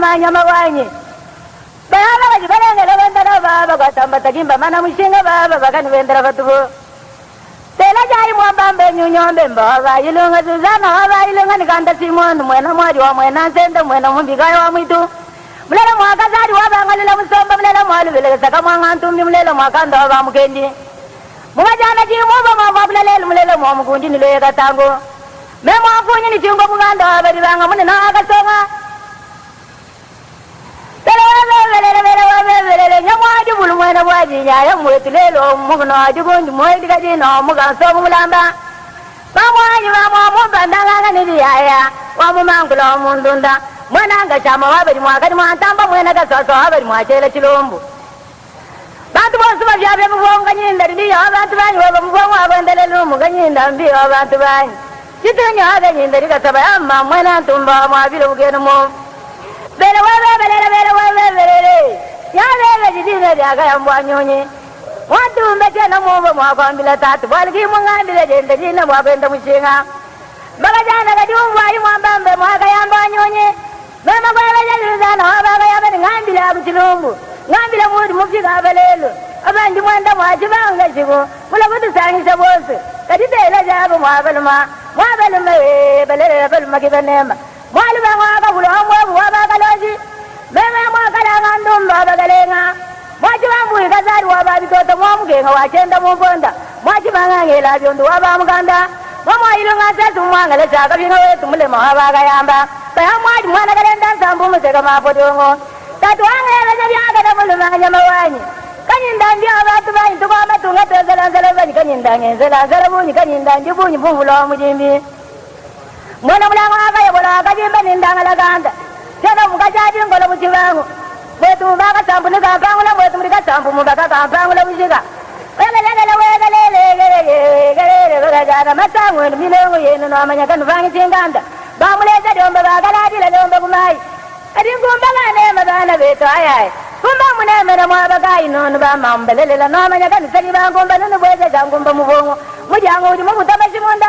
mulumanya mawanyi baba bajibalengela bandala baba kwatamba takimba mana mushinga baba bakani bendera batubo tela jai mwambambe nyunyombe mbaba ilunga zuzana baba ilunga nikanda simon mwena mwari wa mwena sende mwena mumbigayo wa mwitu mulele mwakazari wabangalila musomba mulele mwalu vile saka mwangantumbi mulele mwakanda wa mukendi mumajana jimuba mwamba mulele mulele mwamukundi nile katango memwa kunyi ni chungo muganda wa bari banga munena akasonga velele nyamwaji bulu mwena bwaji nyaya mwetu lelo mugno ajugunji mwedi kajino muganso mulamba bamwaji bamwamubandanga niliyaya wamumangula mundunda mwana ngachama wabali mwakati mwantamba mwena kasoso wabali mwachele chilombu bantu bose bavyabye mubonga nyinda ndiyo abantu banyi baba mubonga abendelelu muganyinda mbiyo abantu banyi chitenyo aga nyinda rikasaba amma mwena ntumba mwabile bugeno mo bele yale jidine jaga yambwa nyonye watu mbetena mubo mwakwambila tatu baliki mungandile jende jina mwakwenda mushinga baga jana kadumwa ali mwambambe mwaka yambwa nyonye mama kwa bajalizana wabaga yabani ngambile abuchilumbu ngambile muri mufika abalelo abandi mwanda mwachibanga chigo mula kutusangisa bose kaditela jabo mwabaluma belele baluma kibanema mwaluba mwaka bulomwe wabaga loji meme mwakala ngandumba bagalenga mwachi bambuye kazari waba bitoto mwamugenga wachenda mubonda mwachi bangangela byondo waba muganda mwamwailo ngatatu mwangale chaka binga wetu mulema wabaga yamba kaya mwachi mwana kalenda sambu museka mapodongo tatu wangela jabyanga da muluma nyamawanyi kanyinda ndio abantu banyi tukwa tunga tezela nzela banyi kanyinda ngenzela nzela bunyi kanyinda ndio bunyi bumbulo mujimbi mwana mulanga akayebola akajimba nindangala ganda tena mukajaji ngolo muchivangu mwetu mbaka sambu nikampangula mwetu mlikachambu mbaka kampangula mushika wegelele matangu milengo yenu nomanyaka nuvangi chinganda bamuleza domba bagaladila domba kumai ati ngumba kanema bana beto ayaye kumba munemera mwabagayi nonu bamambelelela nomanyaka nisaki bangumba nunu bweze jangumba mubongo mujangu uji mubutama chimunda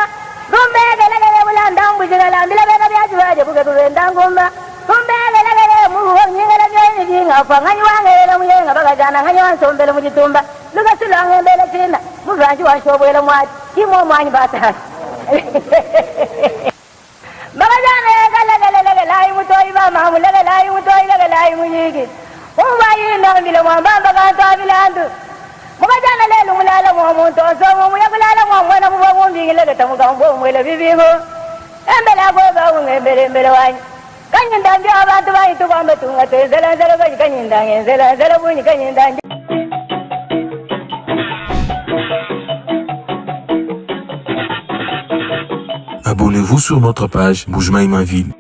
ngumba egelele mulanda mbushikala mbila bena byachivaje kuketulenda ngumba kumbelelele muwo nyingela nyoyi jinga fanganyi wangela muyenga bagajana nganyi wansombele mujitumba luka silange mbele china muvanji wanshobwela mwati kimo mwanyi bata bagajana legelele layi mutoyi bama mulele layi mutoyi layi muyigi ubayi nambile mwambamba kanto abilandu mugajana lelu mulala mwomuntu osomo muyakulala mwamwana mubo mumbingile tamugambo mwele bibigo embele agoga ungembele wanyi kanyinda ndio abantu bayitu bambe tunga tezela zela bayi kanyinda ngenzela zela bunyi kanyinda. Abonnez-vous sur notre page Boujmaï ma ville.